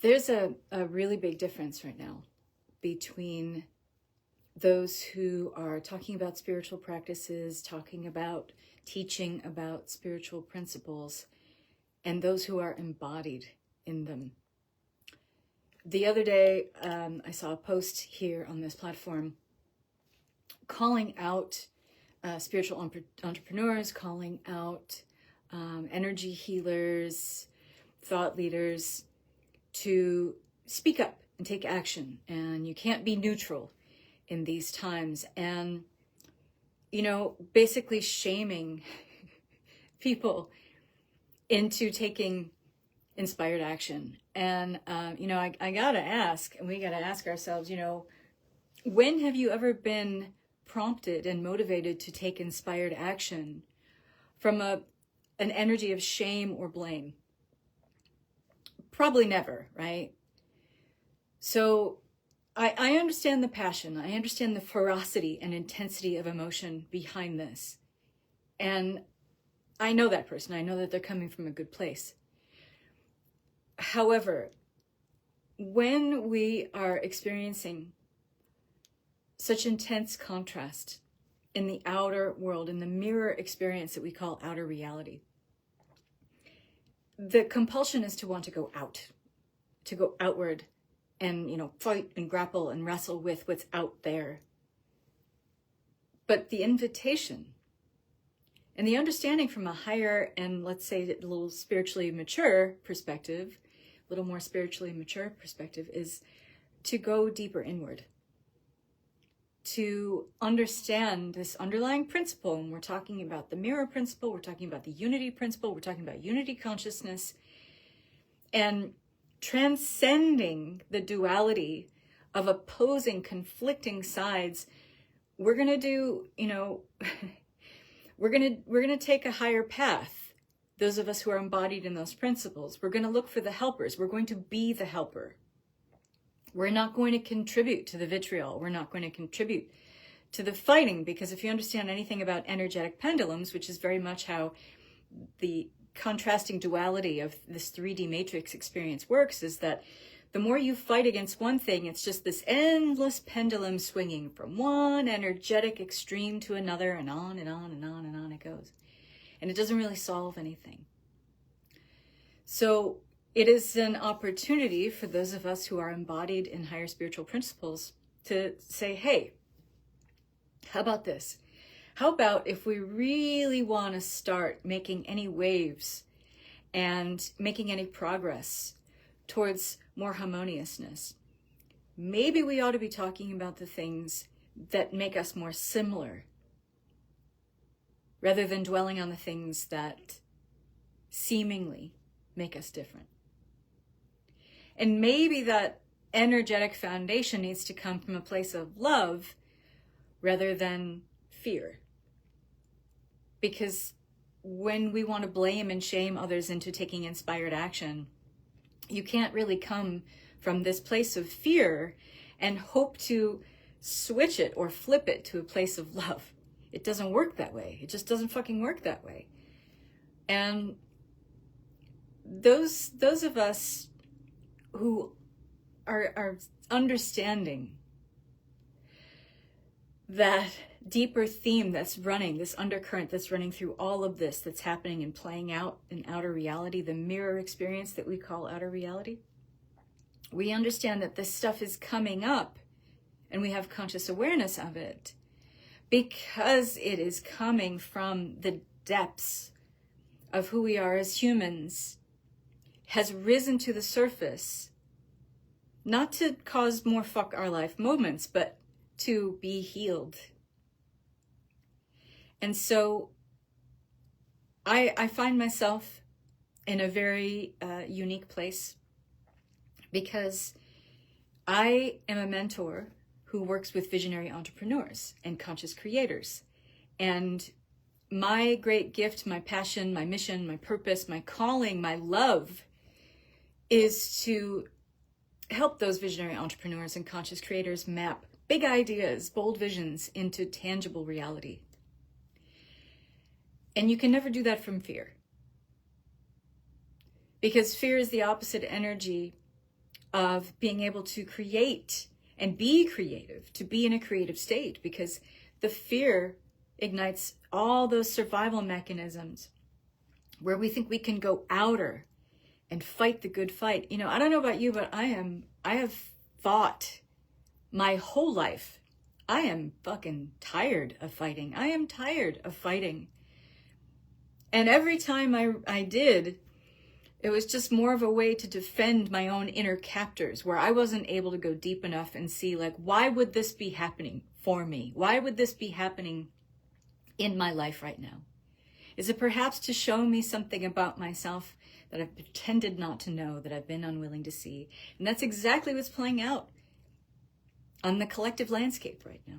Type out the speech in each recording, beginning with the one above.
There's a really big difference right now between those who are talking about spiritual practices, talking about teaching about spiritual principles, and those who are embodied in them. The other day, I saw a post here on this platform calling out spiritual entrepreneurs, calling out energy healers, thought leaders to speak up and take action. And you can't be neutral in these times. And, you know, basically shaming people into taking inspired action. And, you know, I gotta ask, and we gotta ask ourselves, you know, when have you ever been prompted and motivated to take inspired action from an energy of shame or blame? Probably never, right? So I understand the passion. I understand the ferocity and intensity of emotion behind this. And I know that person. I know that they're coming from a good place. However, when we are experiencing such intense contrast in the outer world, in the mirror experience that we call outer reality, the compulsion is to want to go out, to go outward and, you know, fight and grapple and wrestle with what's out there. But the invitation and the understanding from a higher and, let's say, a little spiritually mature perspective, a little more spiritually mature perspective, is to go deeper inward, to understand this underlying principle. And we're talking about the mirror principle, we're talking about the unity principle, we're talking about unity consciousness, and transcending the duality of opposing, conflicting sides. We're going to do, you know, we're going to take a higher path. Those of us who are embodied in those principles, we're going to look for the helpers. We're going to be the helper. We're not going to contribute to the vitriol. We're not going to contribute to the fighting, because if you understand anything about energetic pendulums, which is very much how the contrasting duality of this 3D matrix experience works, is that the more you fight against one thing, it's just this endless pendulum swinging from one energetic extreme to another, and on and on and on and on it goes. And it doesn't really solve anything. So it is an opportunity for those of us who are embodied in higher spiritual principles to say, hey, how about this? How about if we really want to start making any waves and making any progress towards more harmoniousness, maybe we ought to be talking about the things that make us more similar, rather than dwelling on the things that seemingly make us different. And maybe that energetic foundation needs to come from a place of love rather than fear. Because when we want to blame and shame others into taking inspired action, you can't really come from this place of fear and hope to switch it or flip it to a place of love. It doesn't work that way. It just doesn't fucking work that way. And those of us who are understanding that deeper theme that's running, this undercurrent that's running through all of this, that's happening and playing out in outer reality, the mirror experience that we call outer reality, we understand that this stuff is coming up and we have conscious awareness of it because it is coming from the depths of who we are as humans, has risen to the surface, not to cause more fuck our life moments, but to be healed. And so I find myself in a very unique place, because I am a mentor who works with visionary entrepreneurs and conscious creators. And my great gift, my passion, my mission, my purpose, my calling, my love is to help those visionary entrepreneurs and conscious creators map big ideas, bold visions into tangible reality. And you can never do that from fear, because fear is the opposite energy of being able to create and be creative, to be in a creative state, because the fear ignites all those survival mechanisms where we think we can go outer and fight the good fight. You know, I don't know about you, but I have fought my whole life. I am fucking tired of fighting. I am tired of fighting. And every time I did, it was just more of a way to defend my own inner captors, where I wasn't able to go deep enough and see, like, why would this be happening for me? Why would this be happening in my life right now? Is it perhaps to show me something about myself that I've pretended not to know, that I've been unwilling to see? And that's exactly what's playing out on the collective landscape right now.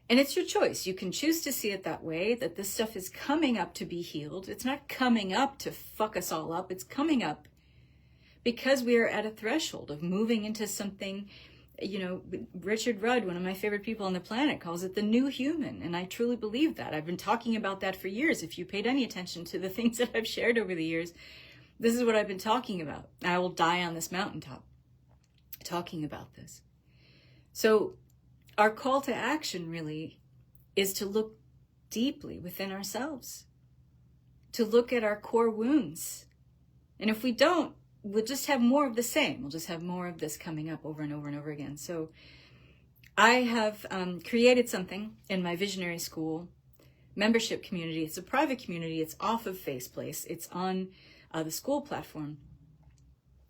And it's your choice. You can choose to see it that way, that this stuff is coming up to be healed. It's not coming up to fuck us all up. It's coming up because we are at a threshold of moving into something. You know, Richard Rudd, one of my favorite people on the planet, calls it the new human. And I truly believe that. I've been talking about that for years. If you paid any attention to the things that I've shared over the years, this is what I've been talking about. I will die on this mountaintop talking about this. So our call to action really is to look deeply within ourselves, to look at our core wounds. And if we don't, we'll just have more of the same. We'll just have more of this coming up over and over and over again. So I have created something in my Visionary School membership community. It's a private community. It's off of Faceplace. It's on the school platform.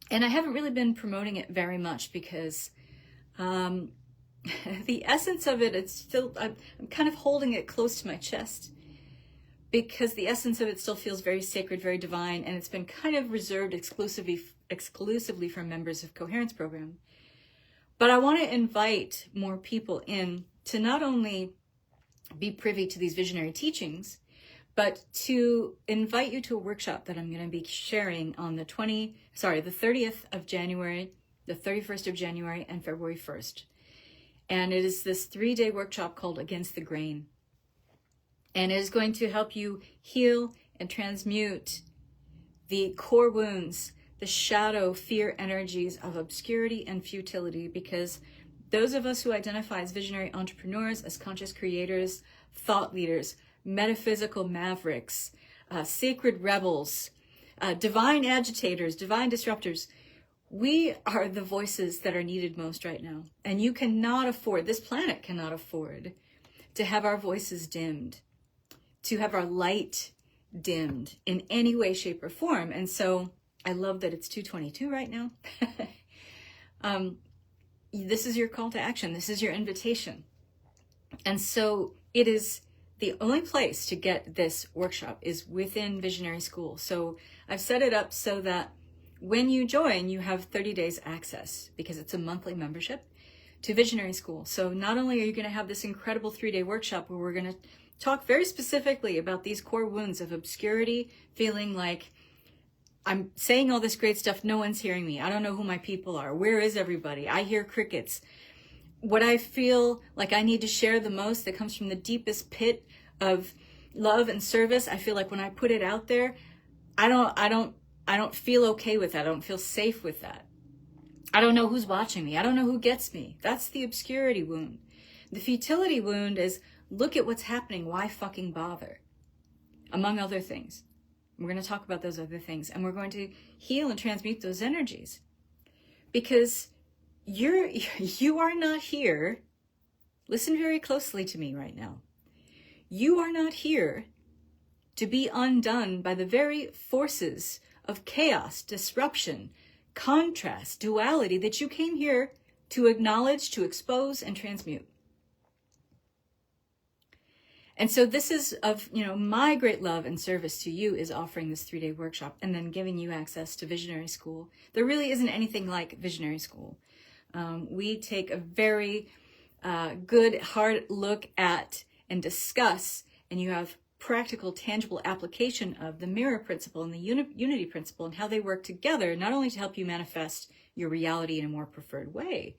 And I haven't really been promoting it very much because the essence of it, it's still, I'm kind of holding it close to my chest, because the essence of it still feels very sacred, very divine, and it's been kind of reserved exclusively for members of Coherence Program. But I want to invite more people in to not only be privy to these visionary teachings, but to invite you to a workshop that I'm going to be sharing on the 30th of January, the 31st of January, and February 1st. And it is this 3-day workshop called Against the Grain. And it is going to help you heal and transmute the core wounds, the shadow fear energies of obscurity and futility, because those of us who identify as visionary entrepreneurs, as conscious creators, thought leaders, metaphysical mavericks, sacred rebels, divine agitators, divine disruptors, we are the voices that are needed most right now. And you cannot afford, this planet cannot afford, to have our voices dimmed, to have our light dimmed in any way, shape, or form. And so I love that it's 2:22 right now. This is your call to action. This is your invitation. And so it is the only place to get this workshop is within Visionary School. So I've set it up so that when you join, you have 30 days access, because it's a monthly membership, to Visionary School. So not only are you going to have this incredible 3-day workshop where we're going to talk very specifically about these core wounds of obscurity, feeling like I'm saying all this great stuff, no one's hearing me. I don't know who my people are. Where is everybody? I hear crickets. What I feel like I need to share the most, that comes from the deepest pit of love and service, I feel like when I put it out there, I don't feel okay with that. I don't feel safe with that. I don't know who's watching me. I don't know who gets me. That's the obscurity wound. The futility wound is, look at what's happening. Why fucking bother? Among other things. We're going to talk about those other things, and we're going to heal and transmute those energies, because you are not here. Listen very closely to me right now. You are not here to be undone by the very forces of chaos, disruption, contrast, duality that you came here to acknowledge, to expose, and transmute. And so this is of, my great love and service to you is offering this 3-day workshop and then giving you access to Visionary School. There really isn't anything like Visionary School. We take a very good, hard look at and discuss, and you have practical, tangible application of the mirror principle and the unity principle and how they work together, not only to help you manifest your reality in a more preferred way,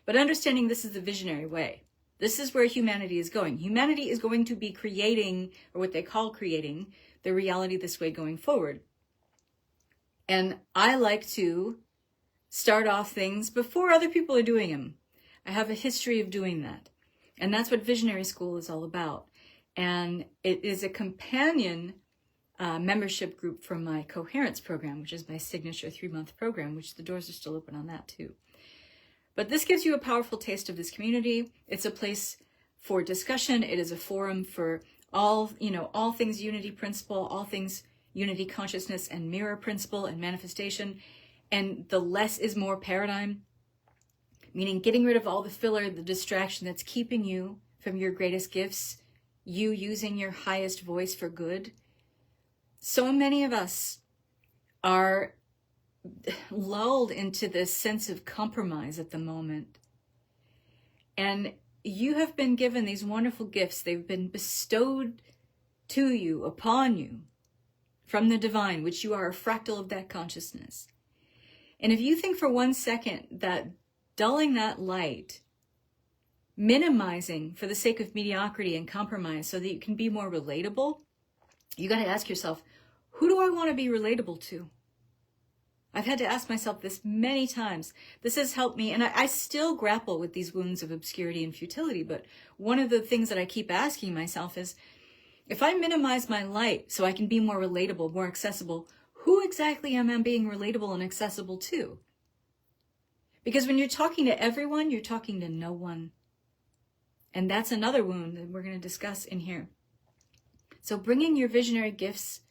but understanding this is the visionary way. This is where humanity is going. Humanity is going to be creating, or what they call creating, the reality this way going forward. And I like to start off things before other people are doing them. I have a history of doing that. And that's what Visionary School is all about. And it is a companion membership group for my Coherence program, which is my signature 3-month program, which the doors are still open on that too. But this gives you a powerful taste of this community. It's a place for discussion. It is a forum for all things unity principle, all things unity consciousness and mirror principle and manifestation. And the less is more paradigm, meaning getting rid of all the filler, the distraction that's keeping you from your greatest gifts, you using your highest voice for good. So many of us are lulled into this sense of compromise at the moment. And you have been given these wonderful gifts. They've been bestowed to you, upon you, from the divine, which you are a fractal of that consciousness. And if you think for 1 second that dulling that light, minimizing for the sake of mediocrity and compromise so that you can be more relatable, you got to ask yourself, who do I want to be relatable to? I've had to ask myself this many times. This has helped me, and I still grapple with these wounds of obscurity and futility, but one of the things that I keep asking myself is, if I minimize my light so I can be more relatable, more accessible, who exactly am I being relatable and accessible to? Because when you're talking to everyone, you're talking to no one. And that's another wound that we're going to discuss in here. So bringing your visionary gifts,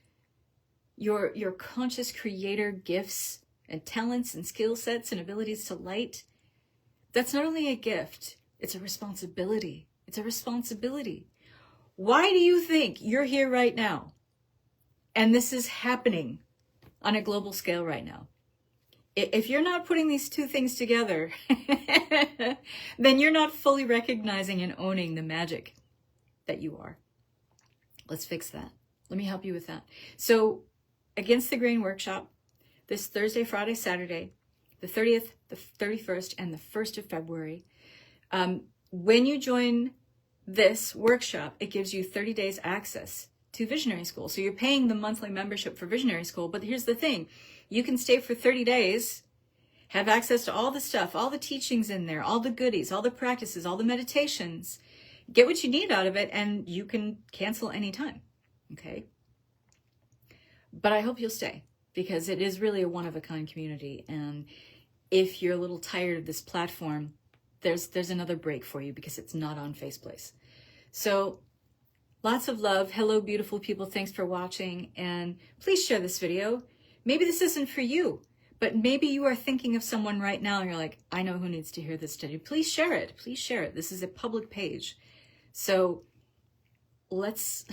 your conscious creator gifts and talents and skill sets and abilities to light, that's not only a gift, it's a responsibility. It's a responsibility. Why do you think you're here right now? And this is happening on a global scale right now. If you're not putting these two things together, then you're not fully recognizing and owning the magic that you are. Let's fix that. Let me help you with that. So, Against the Grain workshop, this Thursday, Friday, Saturday, the 30th, the 31st, and the 1st of February. When you join this workshop, it gives you 30 days access to Visionary School. So you're paying the monthly membership for Visionary School, but here's the thing. You can stay for 30 days, have access to all the stuff, all the teachings in there, all the goodies, all the practices, all the meditations. Get what you need out of it, and you can cancel anytime, okay? But I hope you'll stay, because it is really a one-of-a-kind community. And if you're a little tired of this platform, there's another break for you, because it's not on Faceplace. So lots of love. Hello, beautiful people. Thanks for watching. And please share this video. Maybe this isn't for you, but maybe you are thinking of someone right now and you're like, I know who needs to hear this today. Please share it. Please share it. This is a public page. So let's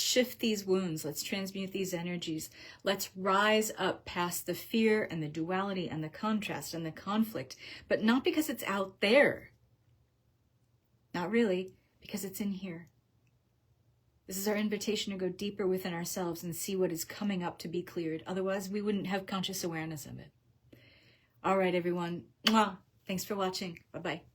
shift these wounds. Let's transmute these energies. Let's rise up past the fear and the duality and the contrast and the conflict, but not because it's out there. Not really, because it's in here. This is our invitation to go deeper within ourselves and see what is coming up to be cleared. Otherwise, we wouldn't have conscious awareness of it. All right, everyone. Mwah. Thanks for watching. Bye-bye.